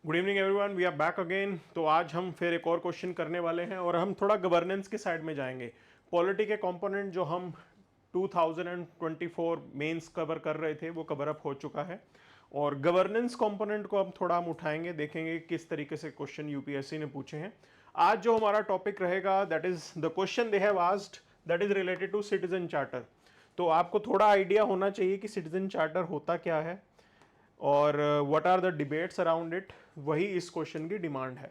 Good evening everyone, we are back again. तो आज हम फिर एक और क्वेश्चन करने वाले हैं और हम थोड़ा गवर्नेंस की साइड में जाएंगे। पॉलिटी के कंपोनेंट जो हम 2024 मेंस कवर कर रहे थे वो कवर अप हो चुका है और गवर्नेंस कंपोनेंट को अब थोड़ा हम उठाएंगे, देखेंगे किस तरीके से क्वेश्चन यूपीएससी ने पूछे हैं। आज जो हमारा टॉपिक रहेगा that is the question they have asked, that is related to citizen charter. तो आपको थोड़ा आइडिया होना चाहिए कि सिटीजन चार्टर होता क्या है और what are the debates around it, वही इस क्वेश्चन की डिमांड है।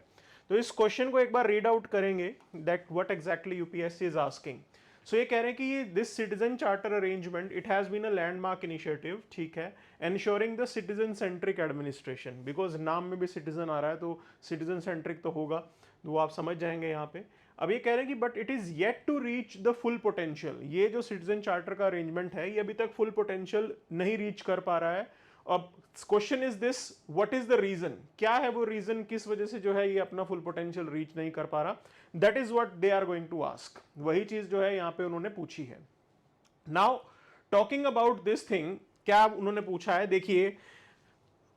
तो इस क्वेश्चन को एक बार रीड आउट करेंगे that what exactly UPSC is asking. So ये कह रहे हैं कि this citizen charter arrangement it has been a landmark initiative, ठीक है, ensuring the citizen centric administration. Because नाम में भी सिटीजन आ रहा है तो सिटीजन सेंट्रिक तो होगा, तो वो आप समझ जाएंगे यहाँ पे। अब ये कह रहे हैं कि but it is yet to reach the full potential. ये जो सिटीजन चार्टर का अरेंजमेंट है ये अभी तक फुल पोटेंशियल नहीं रीच कर पा रहा है। अब question is this, what is the reason, क्या है वो रीजन, किस वजह से जो है ये अपना फुल पोटेंशियल रीच नहीं कर पा रहा। That is what they are going to ask, वही चीज जो है यहां पे उन्होंने पूछी है। Now talking about this thing, क्या उन्होंने पूछा है, देखिए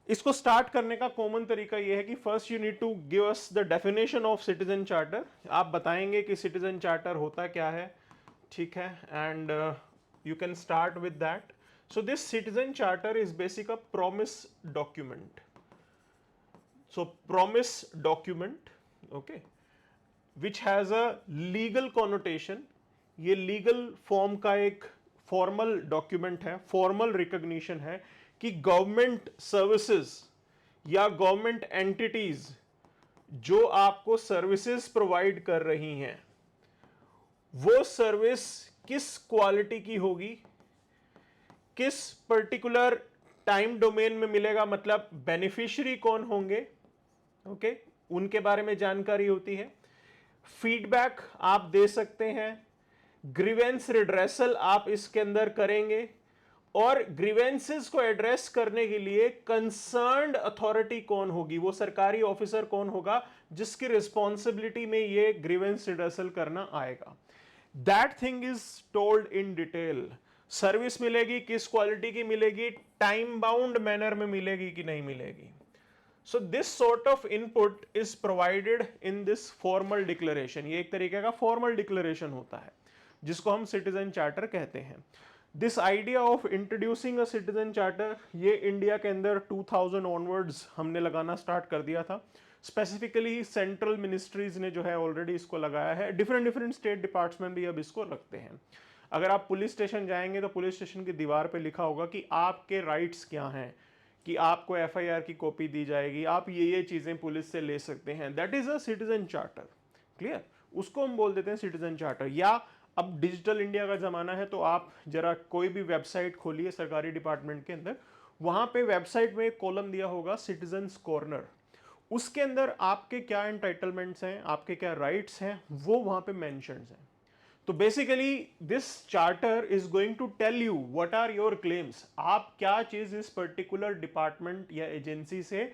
इसको स्टार्ट करने का कॉमन तरीका यह है कि first you need to give us the definition of citizen charter. आप बताएंगे कि सिटीजन चार्टर होता क्या है, ठीक है, and you can start with that. So this citizen charter is basic a promise document. So promise document, okay, which has a legal connotation. ये legal form का एक formal document है, formal recognition है कि government services या government entities जो आपको services provide कर रही हैं वो सर्विस किस क्वालिटी की होगी, किस पर्टिकुलर टाइम डोमेन में मिलेगा, मतलब बेनिफिशियरी कौन होंगे, ओके, उनके बारे में जानकारी होती है। फीडबैक आप दे सकते हैं, ग्रीवेंस रिड्रेसल आप इसके अंदर करेंगे और ग्रीवेंसेस को एड्रेस करने के लिए कंसर्न्ड अथॉरिटी कौन होगी, वो सरकारी ऑफिसर कौन होगा जिसकी रिस्पॉन्सिबिलिटी में ये ग्रीवेंस रिड्रेसल करना आएगा। That thing is told in detail. Service मिलेगी, किस क्वालिटी की मिलेगी, टाइम बाउंड मैनर में मिलेगी कि नहीं मिलेगी। So this sort of input is provided in this formal declaration. ये एक तरीके का फॉर्मल डिक्लेरेशन होता है जिसको हम सिटीजन चार्टर कहते हैं। This idea of introducing a citizen charter ये इंडिया के अंदर 2000 ऑनवर्ड्स हमने लगाना स्टार्ट कर दिया था। स्पेसिफिकली सेंट्रल मिनिस्ट्रीज ने जो है ऑलरेडी इसको लगाया है, डिफरेंट डिफरेंट स्टेट डिपार्टमेंट भी अब इसको रखते हैं। अगर आप पुलिस स्टेशन जाएंगे तो पुलिस स्टेशन की दीवार पे लिखा होगा कि आपके राइट्स क्या हैं, कि आपको एफआईआर की कॉपी दी जाएगी, आप ये चीजें पुलिस से ले सकते हैं। That is a citizen charter, clear, उसको हम बोल देते हैं सिटीजन चार्टर। या अब डिजिटल इंडिया का जमाना है तो आप जरा कोई भी वेबसाइट खोलिए सरकारी डिपार्टमेंट के अंदर, वहां पे वेबसाइट में एक कॉलम दिया होगा सिटीजन्स कॉर्नर, उसके अंदर आपके क्या एंटाइटलमेंट्स हैं, आपके क्या राइट्स हैं, वो वहां पे मेंशन्ड हैं। तो basically this charter is going to tell you what are your claims, आप क्या चीज इस पर्टिकुलर डिपार्टमेंट या एजेंसी से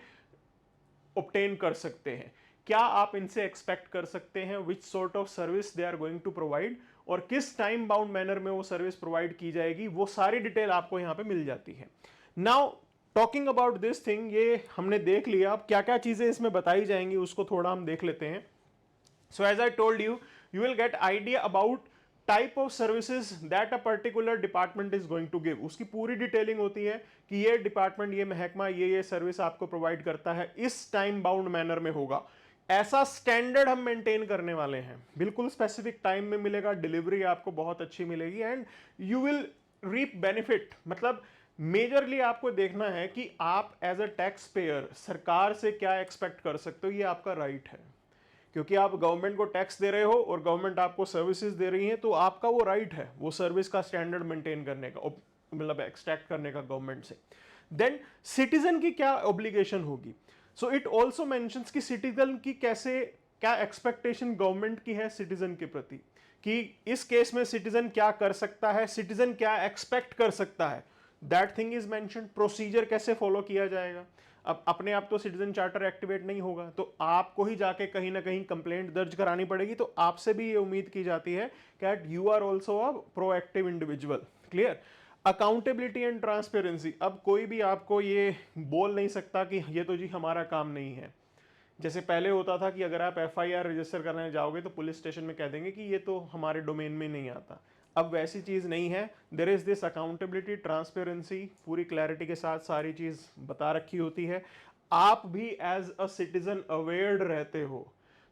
ऑब्टेन कर सकते हैं, क्या आप इनसे एक्सपेक्ट कर सकते हैं, which sort of service they are going to provide और किस टाइम बाउंड मैनर में वो सर्विस प्रोवाइड की जाएगी, वो सारी डिटेल आपको यहां पे मिल जाती है। Now talking about this thing, ये हमने देख लिया, अब क्या क्या चीजें इसमें बताई जाएंगी उसको थोड़ा हम देख लेते हैं। So as I told you, you will get idea about type of services that a particular department is going to give. उसकी पूरी डिटेलिंग होती है कि ये डिपार्टमेंट, ये महकमा ये सर्विस आपको प्रोवाइड करता है, इस टाइम बाउंड मैनर में होगा, ऐसा स्टैंडर्ड हम मेंटेन करने वाले हैं, बिल्कुल स्पेसिफिक टाइम में मिलेगा, डिलीवरी आपको बहुत अच्छी मिलेगी and you will reap benefit. मतलब मेजरली आपको देखना है कि आप एज अ टैक्स पेयर सरकार से क्या एक्सपेक्ट कर सकते हो, ये आपका राइट है, क्योंकि आप गवर्नमेंट को टैक्स दे रहे हो और गवर्नमेंट आपको सर्विसेज दे रही है, तो आपका वो राइट है वो सर्विस का स्टैंडर्ड मेंटेन करने का, मतलब एक्सट्रैक्ट करने का गवर्नमेंट से। देन सिटीजन की क्या ऑब्लिगेशन होगी, सो इट ऑल्सो मेंशंस कि सिटीजन की कैसे, क्या एक्सपेक्टेशन गवर्नमेंट की है सिटीजन के प्रति, कि इस केस में सिटीजन क्या कर सकता है, सिटीजन क्या एक्सपेक्ट कर सकता है, that thing is mentioned. Procedure कैसे फॉलो किया जाएगा, अब अपने आप तो सिटीजन चार्टर एक्टिवेट नहीं होगा, तो आपको ही जाके कहीं ना कहीं कंप्लेंट दर्ज करानी पड़ेगी, तो आपसे भी ये उम्मीद की जाती है कि you are also a proactive individual, clear. Accountability and transparency, अब कोई भी आपको ये बोल नहीं सकता कि ये तो जी हमारा काम नहीं है। जैसे पहले होता था कि अगर आप एफआईआर रजिस्टर करने जाओगे तो पुलिस स्टेशन में कह देंगे कि ये तो हमारे डोमेन में नहीं आता। अब वैसी चीज़ नहीं है। There is this accountability, transparency, पूरी क्लैरिटी के साथ सारी चीज़ बता रखी होती है। आप भी एज अ सिटीजन अवेयर्ड रहते हो,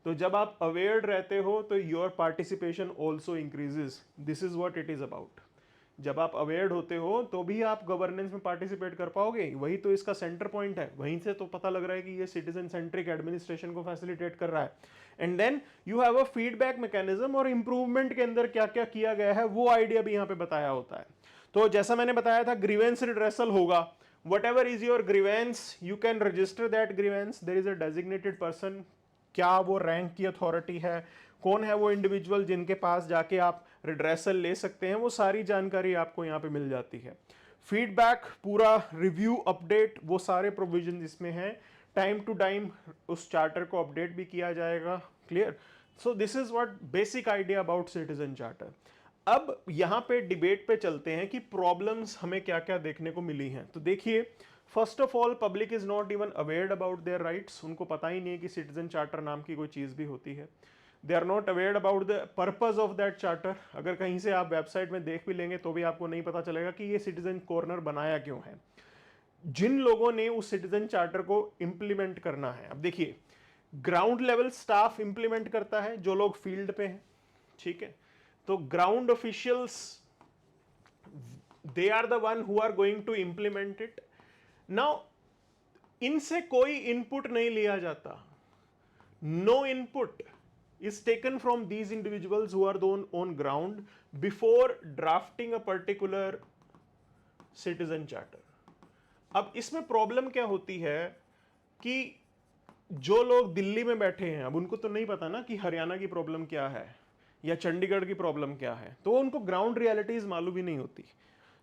तो जब आप अवेयर्ड रहते हो तो your participation also increases. This is what it is about. जब आप अवेयर्ड होते हो तो भी आप गवर्नेंस में पार्टिसिपेट कर पाओगे, वही तो इसका सेंटर पॉइंट है। वहीं से तो पता लग रहा है कि ये सिटीजन सेंट्रिक एडमिनिस्ट्रेशन को फैसिलिटेट कर रहा है। And then you have a feedback mechanism, और इंप्रूवमेंट के अंदर क्या क्या किया गया है वो आइडिया भी यहाँ पे बताया होता है। तो जैसा मैंने बताया था, ग्रीवेंस रिड्रेसल होगा। whatever is your grievance, you can register that grievance. there is a designated person, क्या वो रैंक की अथॉरिटी है, कौन है वो इंडिविजुअल जिनके पास जाके आप रिड्रेसल ले सकते हैं, वो सारी जानकारी आपको यहाँ पे मिल जाती है। फीडबैक, पूरा रिव्यू, अपडेट, वो सारे प्रोविजन इसमें हैं। टाइम टू टाइम उस चार्टर को अपडेट भी किया जाएगा। Clear? So this is what basic idea about citizen charter. अब यहाँ पे डिबेट पे चलते हैं कि प्रॉब्लम्स हमें क्या क्या देखने को मिली हैं। तो देखिए, first of all, public is not even aware about their rights. उनको पता ही नहीं है कि सिटीजन चार्टर नाम की कोई चीज़ भी होती है। They are not aware about the purpose of that charter. अगर कहीं से आप वेबसाइट में देख भी लेंगे तो भी आपको नहीं पता चलेगा कि ये सिटीजन कॉर्नर बनाया क्यों है, जिन लोगों ने उस सिटीजन चार्टर को इंप्लीमेंट करना है। अब देखिए, ग्राउंड लेवल स्टाफ इंप्लीमेंट करता है, जो लोग फील्ड पे हैं, ठीक है। तो ground officials, they are the one who are going to implement it. Now इनसे कोई इनपुट नहीं लिया जाता। No input is taken from these individuals who are on ground before drafting a particular citizen charter. अब इसमें problem क्या होती है कि जो लोग दिल्ली में बैठे हैं, अब उनको तो नहीं पता ना कि हरियाणा की प्रॉब्लम क्या है या चंडीगढ़ की प्रॉब्लम क्या है, तो उनको ग्राउंड रियलिटीज मालूम ही नहीं होती।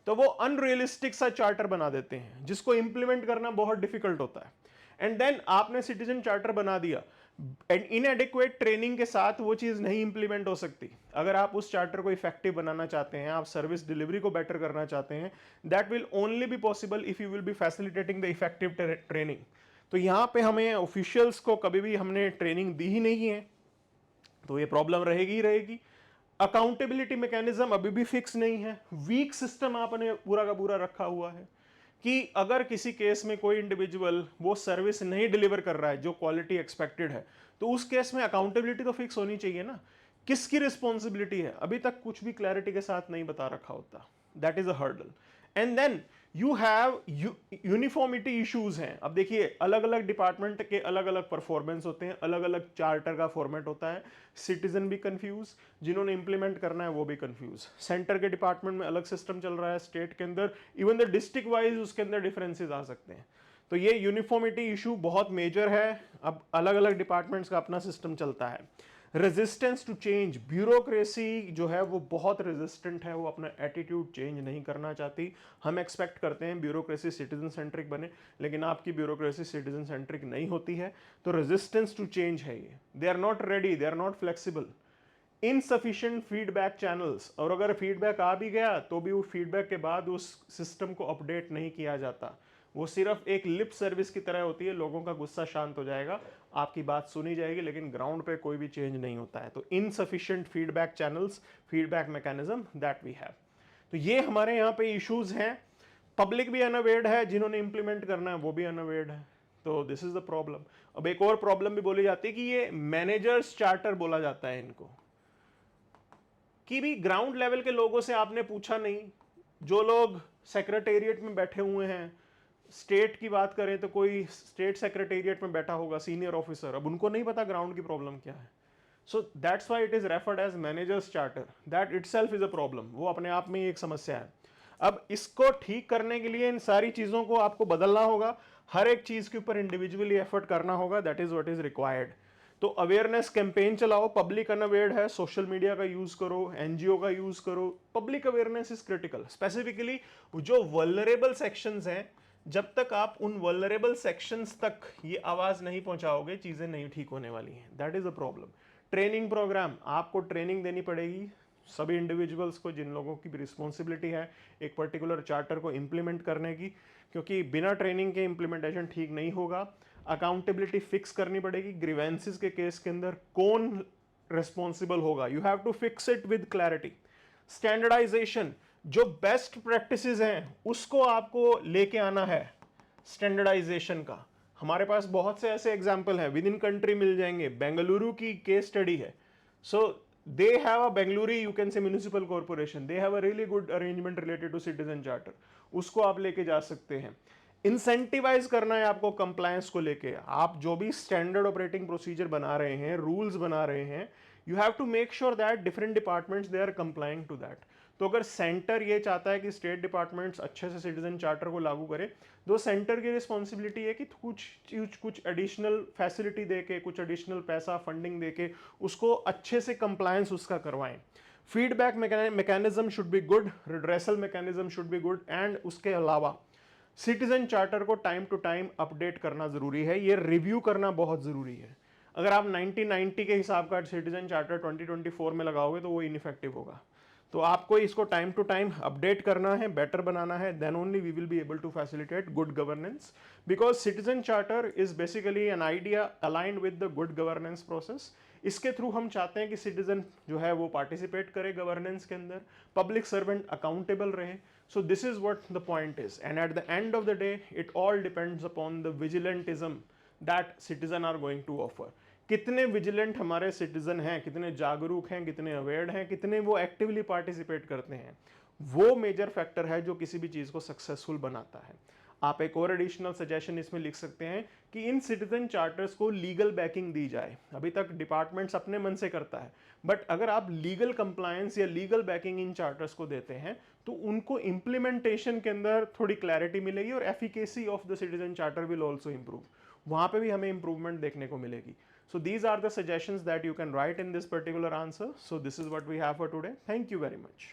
तो वो अनरियलिस्टिक सा चार्टर बना देते हैं जिसको इंप्लीमेंट करना बहुत डिफिकल्ट होता है। एंड देन आपने सिटीजन चार्टर बना दिया, एंड इनएडिक्वेट ट्रेनिंग के साथ वो चीज़ नहीं इंप्लीमेंट हो सकती। अगर आप उस चार्टर को इफेक्टिव बनाना चाहते हैं, आप सर्विस डिलीवरी को बेटर करना चाहते हैं, that will only be possible if you will be facilitating the effective training. तो यहाँ पे हमें ऑफिशियल्स को कभी भी हमने ट्रेनिंग दी ही नहीं है, तो ये प्रॉब्लम रहेगी ही रहेगी। अकाउंटेबिलिटी मैकेनिज्म अभी भी फिक्स नहीं है, वीक सिस्टम आपने पूरा का पूरा रखा हुआ है कि अगर किसी केस में कोई इंडिविजुअल वो सर्विस नहीं डिलीवर कर रहा है जो क्वालिटी एक्सपेक्टेड है, तो उस केस में अकाउंटेबिलिटी तो फिक्स होनी चाहिए ना, किसकी रिस्पॉन्सिबिलिटी है, अभी तक कुछ भी क्लैरिटी के साथ नहीं बता रखा होता। That is a hurdle. And then you have uniformity issues हैं। अब देखिए, अलग अलग डिपार्टमेंट के अलग अलग परफॉर्मेंस होते हैं, अलग अलग चार्टर का फॉर्मेट होता है। सिटीजन भी कंफ्यूज, जिन्होंने इंप्लीमेंट करना है वो भी कंफ्यूज। सेंटर के डिपार्टमेंट में अलग सिस्टम चल रहा है, स्टेट के अंदर इवन द डिस्ट्रिक्ट वाइज उसके अंदर डिफरेंसेस आ सकते हैं। तो ये यूनिफॉर्मिटी इशू बहुत मेजर है। अब अलग अलग डिपार्टमेंट्स का अपना सिस्टम चलता है। रेजिस्टेंस टू चेंज, ब्यूरोक्रेसी जो है वो बहुत रेजिस्टेंट है, वो अपना एटीट्यूड चेंज नहीं करना चाहती। हम एक्सपेक्ट करते हैं ब्यूरोक्रेसी सिटीजन सेंट्रिक बने, लेकिन आपकी ब्यूरोक्रेसी सिटीजन सेंट्रिक नहीं होती है। तो रेजिस्टेंस टू चेंज है ये। They are not ready, they are not flexible. Insufficient feedback channels, और अगर फीडबैक आ भी गया तो भी वो फीडबैक के बाद उस सिस्टम को अपडेट नहीं किया जाता। वो सिर्फ एक लिप सर्विस की तरह होती है, लोगों का गुस्सा शांत हो जाएगा, आपकी बात सुनी जाएगी, लेकिन ग्राउंड पे कोई भी चेंज नहीं होता है। तो insufficient feedback channels, feedback mechanism, that we have. तो ये हमारे यहाँ पे इश्यूज हैं। पब्लिक भी अनअवेयर्ड है, जिन्होंने इंप्लीमेंट करना है वो भी अनअवेयर्ड है। तो दिस इज द प्रॉब्लम। अब एक और प्रॉब्लम भी बोली जाती है कि ये मैनेजर्स चार्टर बोला जाता है इनको, कि भी ग्राउंड लेवल के लोगों से आपने पूछा नहीं। जो लोग सेक्रेटेरिएट में बैठे हुए हैं, स्टेट की बात करें तो कोई स्टेट सेक्रेटेरिएट में बैठा होगा सीनियर ऑफिसर, अब उनको नहीं पता ग्राउंड की प्रॉब्लम क्या है। So that's why it is referred as managers charter. That itself is a problem, वो अपने आप में ही एक समस्या है। अब इसको ठीक करने के लिए इन सारी चीजों को आपको बदलना होगा, हर एक चीज के ऊपर इंडिविजुअली एफर्ट करना होगा। That is what is required. तो अवेयरनेस कैंपेन चलाओ, पब्लिक अनअवेयर्ड है, सोशल मीडिया का यूज करो, एनजीओ का यूज करो। Public awareness is critical, specifically जो वल्नरेबल सेक्शंस हैं। जब तक आप उन वल्नरेबल सेक्शंस तक ये आवाज नहीं पहुंचाओगे, चीजें नहीं ठीक होने वाली हैं। That is a problem. Training program, आपको ट्रेनिंग देनी पड़ेगी सभी इंडिविजुअल्स को, जिन लोगों की भी रिस्पॉन्सिबिलिटी है एक पर्टिकुलर चार्टर को इम्प्लीमेंट करने की, क्योंकि बिना ट्रेनिंग के इम्प्लीमेंटेशन ठीक नहीं होगा। अकाउंटेबिलिटी फिक्स करनी पड़ेगी, ग्रीवेंसेस के केस के अंदर कौन रिस्पॉन्सिबल होगा, you have to fix it with clarity. Standardization, जो बेस्ट प्रैक्टिसेस हैं उसको आपको लेके आना है स्टैंडर्डाइजेशन का। हमारे पास बहुत से ऐसे एग्जाम्पल हैं, विद इन कंट्री मिल जाएंगे। बेंगलुरु की केस स्टडी है, so they have a Bengaluru, you can say municipal corporation, they have a really good arrangement related to citizen charter, उसको आप लेके जा सकते हैं। इंसेंटिवाइज करना है आपको कंप्लायंस को लेके, आप जो भी स्टैंडर्ड ऑपरेटिंग प्रोसीजर बना रहे हैं, रूल्स बना रहे हैं, you have to make sure that different departments they are complying to that. तो अगर सेंटर ये चाहता है कि स्टेट डिपार्टमेंट्स अच्छे से सिटीजन चार्टर को लागू करें, तो सेंटर की रिस्पॉन्सिबिलिटी है कि कुछ एडिशनल फैसिलिटी देके, कुछ एडिशनल पैसा फंडिंग देके उसको अच्छे से कंप्लायंस उसका करवाएं। Feedback mechanism should be good, redressal mechanism should be good, and उसके अलावा सिटीजन चार्टर को टाइम टू टाइम अपडेट करना जरूरी है, ये रिव्यू करना बहुत जरूरी है। अगर आप 1990 के हिसाब का सिटीजन चार्टर 2024 में लगाओगे तो वो इनइफेक्टिव होगा। तो आपको इसको टाइम टू टाइम अपडेट करना है, बेटर बनाना है, then only we will be able to facilitate good governance, because citizen charter is basically an idea aligned with the good governance process. इसके थ्रू हम चाहते हैं कि सिटीजन जो है वो पार्टिसिपेट करे गवर्नेंस के अंदर, पब्लिक सर्वेंट अकाउंटेबल रहे। So this is what the point is, and at the end of the day it all depends upon the vigilantism that citizen are going to offer. कितने vigilant हमारे citizen हैं, कितने जागरूक हैं, कितने aware हैं, कितने वो एक्टिवली पार्टिसिपेट करते हैं, वो मेजर फैक्टर है जो किसी भी चीज़ को सक्सेसफुल बनाता है। आप एक और एडिशनल सजेशन इसमें लिख सकते हैं कि इन सिटीजन चार्टर्स को लीगल बैकिंग दी जाए। अभी तक डिपार्टमेंट्स अपने मन से करता है, बट अगर आप लीगल कंप्लायंस या लीगल बैकिंग इन चार्टर्स को देते हैं तो उनको इम्प्लीमेंटेशन के अंदर थोड़ी क्लैरिटी मिलेगी और efficacy of the citizen charter will also improve, वहां पे भी हमें इंप्रूवमेंट देखने को मिलेगी। So these are the suggestions that you can write in this particular answer. So this is what we have for today. Thank you very much.